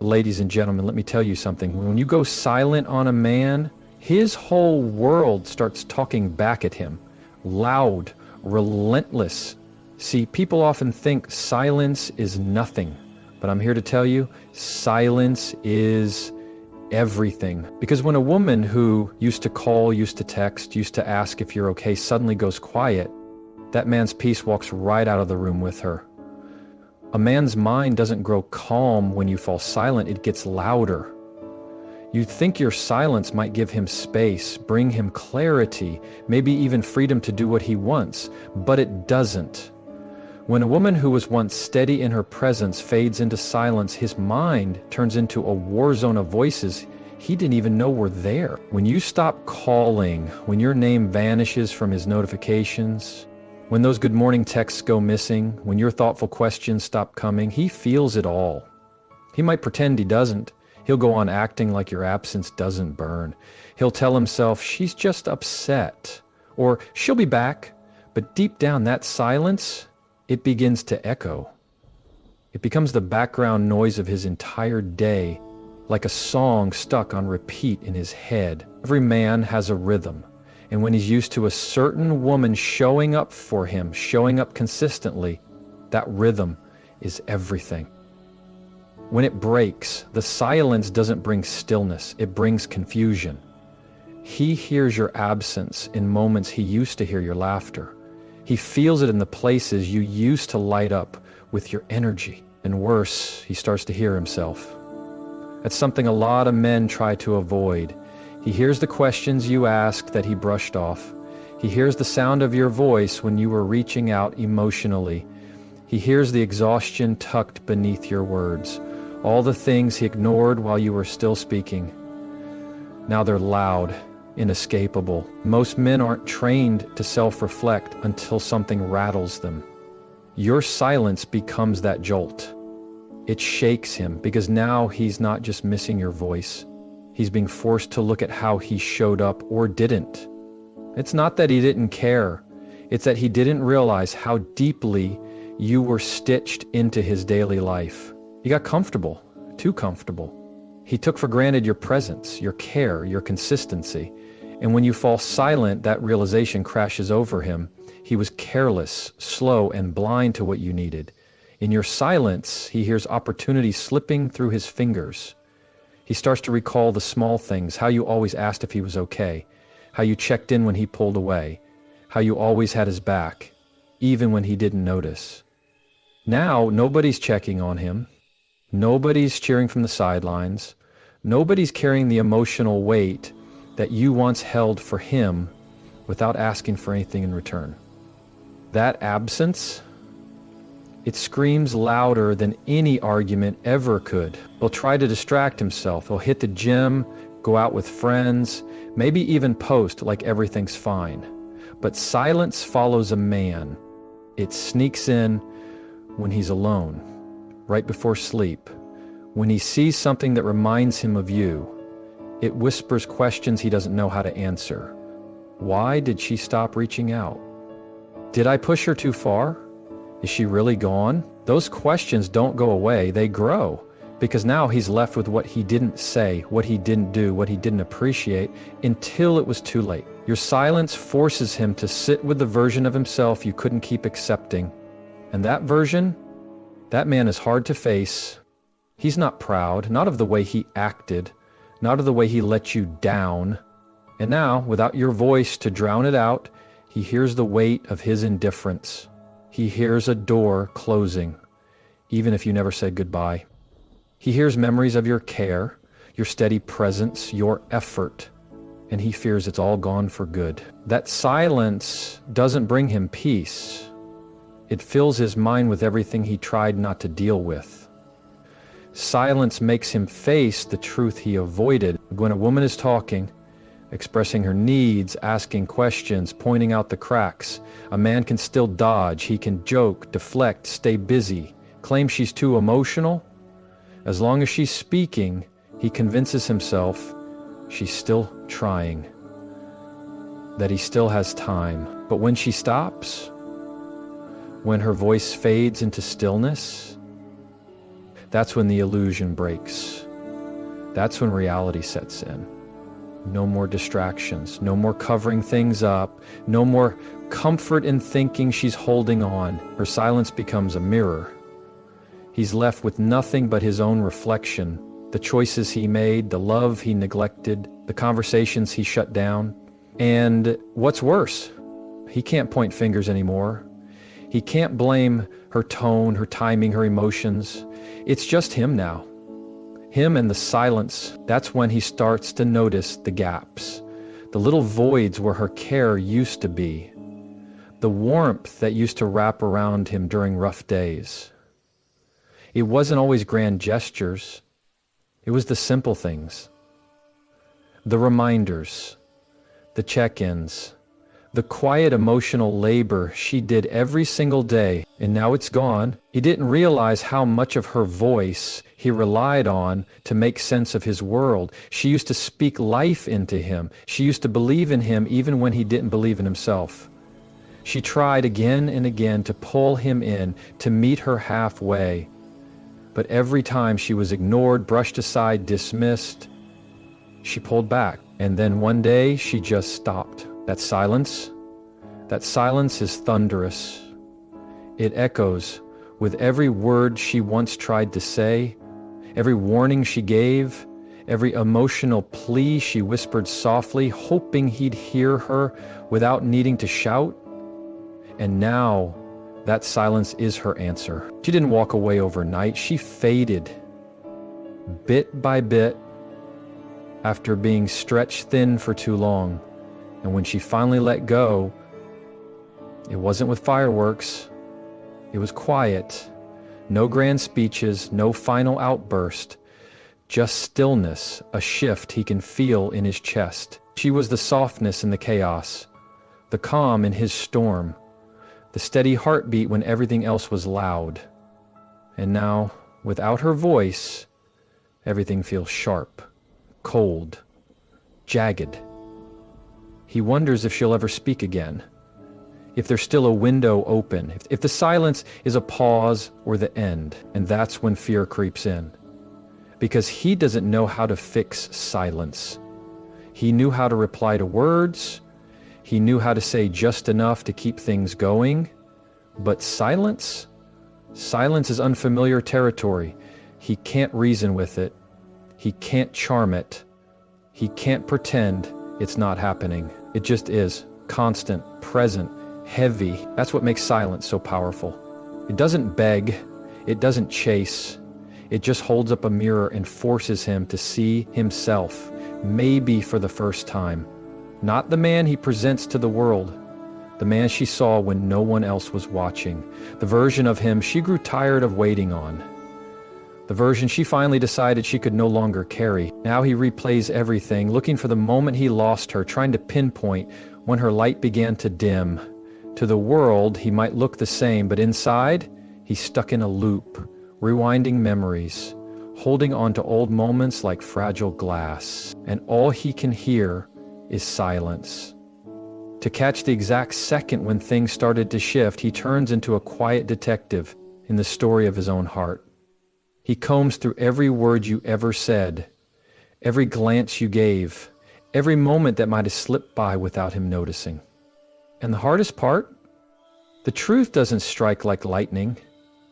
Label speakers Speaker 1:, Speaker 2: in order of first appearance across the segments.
Speaker 1: Ladies and gentlemen, let me tell you something. When you go silent on a man, his whole world starts talking back at him. Loud, relentless. See, people often think silence is nothing, but I'm here to tell you, silence is everything. Because when a woman who used to call, used to text, used to ask if you're okay, suddenly goes quiet, that man's peace walks right out of the room with her. A man's mind doesn't grow calm when you fall silent, it gets louder. You'd think your silence might give him space, bring him clarity, maybe even freedom to do what he wants, but it doesn't. When a woman who was once steady in her presence fades into silence, his mind turns into a war zone of voices he didn't even know were there. When you stop calling, when your name vanishes from his notifications, when those good morning texts go missing, when your thoughtful questions stop coming, he feels it all. He might pretend he doesn't. He'll go on acting like your absence doesn't burn. He'll tell himself, she's just upset, or she'll be back. But deep down, that silence, it begins to echo. It becomes the background noise of his entire day, like a song stuck on repeat in his head. Every man has a rhythm. And when he's used to a certain woman showing up for him, showing up consistently, that rhythm is everything. When it breaks, the silence doesn't bring stillness, it brings confusion. He hears your absence in moments he used to hear your laughter. He feels it in the places you used to light up with your energy. And worse, he starts to hear himself. That's something a lot of men try to avoid. He hears the questions you asked that he brushed off. He hears the sound of your voice when you were reaching out emotionally. He hears the exhaustion tucked beneath your words, all the things he ignored while you were still speaking. Now they're loud, inescapable. Most men aren't trained to self-reflect until something rattles them. Your silence becomes that jolt. It shakes him because now he's not just missing your voice. He's being forced to look at how he showed up or didn't. It's not that he didn't care. It's that he didn't realize how deeply you were stitched into his daily life. You got comfortable, too comfortable. He took for granted your presence, your care, your consistency. And when you fall silent, that realization crashes over him. He was careless, slow, and blind to what you needed. In your silence, he hears opportunity slipping through his fingers. He starts to recall the small things, how you always asked if he was okay, how you checked in when he pulled away, how you always had his back, even when he didn't notice. Now, nobody's checking on him. Nobody's cheering from the sidelines. Nobody's carrying the emotional weight that you once held for him without asking for anything in return. That absence, it screams louder than any argument ever could. He'll try to distract himself. He'll hit the gym, go out with friends, maybe even post like everything's fine. But silence follows a man. It sneaks in when he's alone, right before sleep. When he sees something that reminds him of you, it whispers questions he doesn't know how to answer. Why did she stop reaching out? Did I push her too far? Is she really gone? Those questions don't go away, they grow. Because now he's left with what he didn't say, what he didn't do, what he didn't appreciate, until it was too late. Your silence forces him to sit with the version of himself you couldn't keep accepting. And that version, that man is hard to face. He's not proud, not of the way he acted, not of the way he let you down. And now, without your voice to drown it out, he hears the weight of his indifference. He hears a door closing, even if you never said goodbye. He hears memories of your care, your steady presence, your effort, and he fears it's all gone for good. That silence doesn't bring him peace. It fills his mind with everything he tried not to deal with. Silence makes him face the truth he avoided. When a woman is talking, expressing her needs, asking questions, pointing out the cracks, a man can still dodge. He can joke, deflect, stay busy, claim she's too emotional. As long as she's speaking, he convinces himself she's still trying, that he still has time. But when she stops, when her voice fades into stillness, That's when the illusion breaks. That's when reality sets in. No more distractions, no more covering things up, no more comfort in thinking she's holding on. Her silence becomes a mirror. He's left with nothing but his own reflection, the choices he made, the love he neglected, the conversations he shut down. And what's worse, he can't point fingers anymore. He can't blame her tone, her timing, her emotions. It's just him now. Him and the silence. That's when he starts to notice the gaps, the little voids where her care used to be, the warmth that used to wrap around him during rough days. It wasn't always grand gestures. It was the simple things, the reminders, the check-ins, the quiet emotional labor she did every single day, and now it's gone. He didn't realize how much of her voice he relied on to make sense of his world. She used to speak life into him. She used to believe in him even when he didn't believe in himself. She tried again and again to pull him in, to meet her halfway. But every time she was ignored, brushed aside, dismissed, she pulled back. And then one day she just stopped. That silence is thunderous. It echoes with every word she once tried to say, every warning she gave, every emotional plea she whispered softly, hoping he'd hear her without needing to shout. And now, that silence is her answer. She didn't walk away overnight. She faded, bit by bit, after being stretched thin for too long. And when she finally let go, it wasn't with fireworks. It was quiet. No grand speeches, no final outburst. Just stillness, a shift he can feel in his chest. She was the softness in the chaos, the calm in his storm, the steady heartbeat when everything else was loud. And now, without her voice, everything feels sharp, cold, jagged. He wonders if she'll ever speak again, if there's still a window open, if the silence is a pause or the end. And that's when fear creeps in, because he doesn't know how to fix silence. He knew how to reply to words. He knew how to say just enough to keep things going. But silence is unfamiliar territory. He can't reason with it. He can't charm it. He can't pretend it's not happening. It just is, constant, present, heavy. That's what makes silence so powerful. It doesn't beg, it doesn't chase. It just holds up a mirror and forces him to see himself, maybe for the first time. Not the man he presents to the world, the man she saw when no one else was watching, the version of him she grew tired of waiting on, the version she finally decided she could no longer carry. Now he replays everything, looking for the moment he lost her, trying to pinpoint when her light began to dim. To the world, he might look the same, but inside, he's stuck in a loop, rewinding memories, holding on to old moments like fragile glass. And all he can hear is silence. To catch the exact second when things started to shift, he turns into a quiet detective in the story of his own heart. He combs through every word you ever said, every glance you gave, every moment that might have slipped by without him noticing. And the hardest part? The truth doesn't strike like lightning.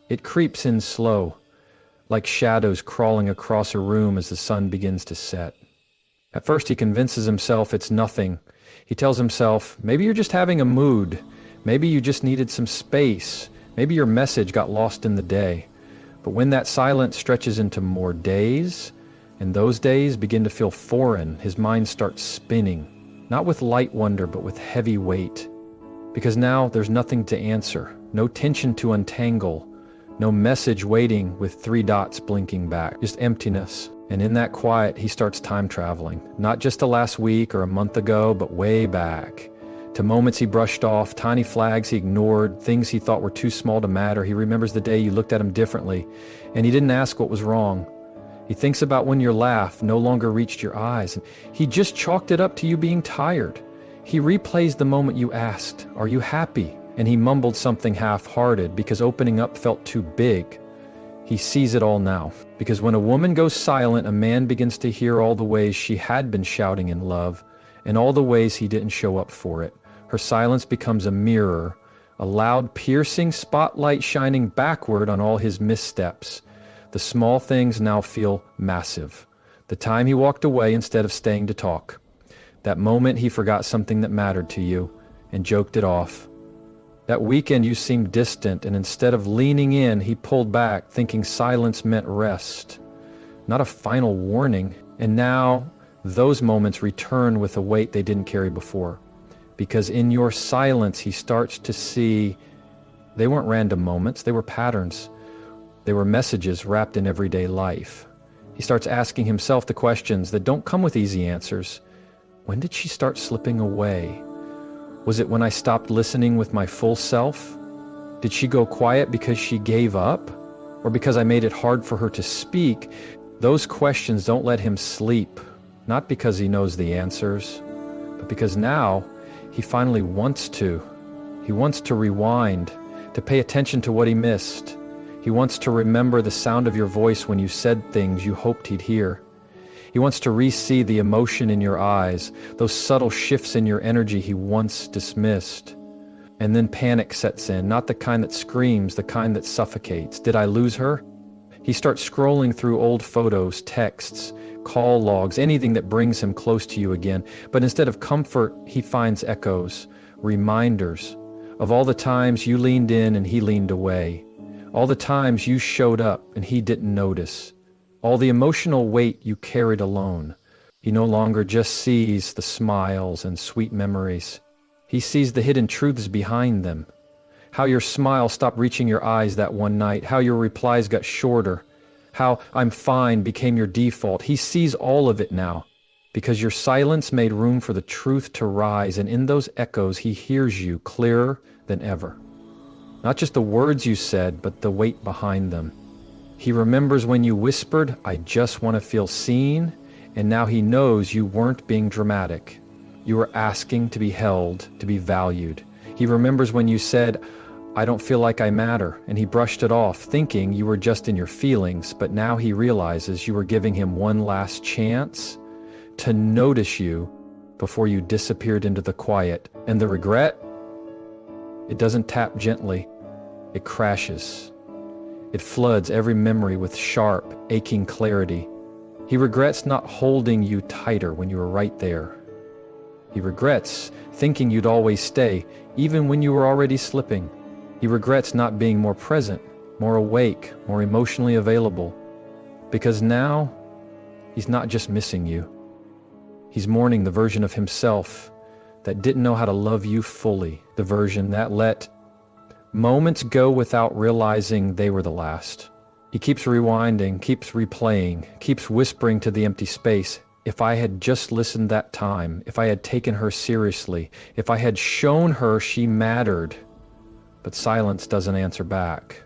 Speaker 1: It creeps in slow, like shadows crawling across a room as the sun begins to set. At first he convinces himself it's nothing. He tells himself, maybe you're just having a mood. Maybe you just needed some space. Maybe your message got lost in the day. But when that silence stretches into more days, and those days begin to feel foreign, his mind starts spinning, not with light wonder, but with heavy weight. Because now there's nothing to answer, no tension to untangle, no message waiting with 3 dots blinking back, just emptiness. And in that quiet, he starts time traveling, not just to last week or a month ago, but way back, to moments he brushed off, tiny flags he ignored, things he thought were too small to matter. He remembers the day you looked at him differently, and he didn't ask what was wrong. He thinks about when your laugh no longer reached your eyes, and he just chalked it up to you being tired. He replays the moment you asked, "Are you happy?" And he mumbled something half-hearted because opening up felt too big. He sees it all now. Because when a woman goes silent, a man begins to hear all the ways she had been shouting in love, and all the ways he didn't show up for it. Her silence becomes a mirror, a loud, piercing spotlight shining backward on all his missteps. The small things now feel massive. The time he walked away instead of staying to talk. That moment he forgot something that mattered to you and joked it off. That weekend you seemed distant, and instead of leaning in, he pulled back, thinking silence meant rest, not a final warning. And now those moments return with a weight they didn't carry before. Because in your silence, he starts to see they weren't random moments, they were patterns. They were messages wrapped in everyday life. He starts asking himself the questions that don't come with easy answers. When did she start slipping away? Was it when I stopped listening with my full self? Did she go quiet because she gave up? Or because I made it hard for her to speak? Those questions don't let him sleep, not because he knows the answers, but because now he finally wants to. He wants to rewind, to pay attention to what he missed. He wants to remember the sound of your voice when you said things you hoped he'd hear. He wants to re-see the emotion in your eyes, those subtle shifts in your energy he once dismissed. And then panic sets in, not the kind that screams, the kind that suffocates. Did I lose her? He starts scrolling through old photos, texts, call logs, anything that brings him close to you again. But instead of comfort, he finds echoes, reminders of all the times you leaned in and he leaned away. All the times you showed up and he didn't notice. All the emotional weight you carried alone. He no longer just sees the smiles and sweet memories. He sees the hidden truths behind them. How your smile stopped reaching your eyes that one night. How your replies got shorter. How "I'm fine" became your default. He sees all of it now. Because your silence made room for the truth to rise. And in those echoes, he hears you clearer than ever. Not just the words you said, but the weight behind them. He remembers when you whispered, "I just want to feel seen," and now he knows you weren't being dramatic. You were asking to be held, to be valued. He remembers when you said, "I don't feel like I matter," and he brushed it off, thinking you were just in your feelings, but now he realizes you were giving him one last chance to notice you before you disappeared into the quiet. And the regret? It doesn't tap gently. It crashes. It floods every memory with sharp, aching clarity. He regrets not holding you tighter when you were right there. He regrets thinking you'd always stay, even when you were already slipping. He regrets not being more present, more awake, more emotionally available. Because now, he's not just missing you. He's mourning the version of himself that didn't know how to love you fully, the version that let moments go without realizing they were the last. He keeps rewinding, keeps replaying, keeps whispering to the empty space. If I had just listened that time, if I had taken her seriously, if I had shown her she mattered. But silence doesn't answer back.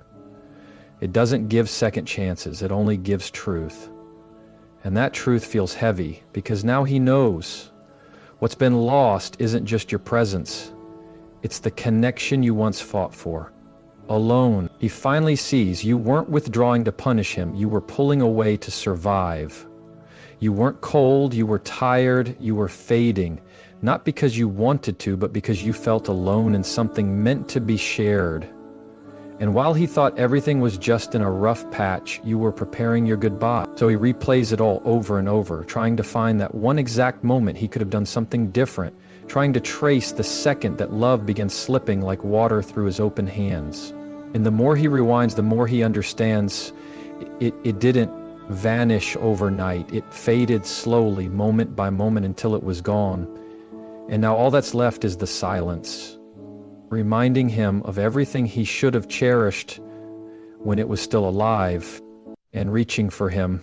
Speaker 1: It doesn't give second chances, it only gives truth. And that truth feels heavy, because now he knows. What's been lost isn't just your presence. It's the connection you once fought for. Alone, he finally sees you weren't withdrawing to punish him, you were pulling away to survive. You weren't cold, you were tired, you were fading. Not because you wanted to, but because you felt alone in something meant to be shared. And while he thought everything was just in a rough patch, you were preparing your goodbye. So he replays it all over and over, trying to find that one exact moment he could have done something different, trying to trace the second that love began slipping like water through his open hands. And the more he rewinds, the more he understands it didn't vanish overnight. It faded slowly, moment by moment, until it was gone. And now all that's left is the silence, reminding him of everything he should have cherished when it was still alive, and reaching for him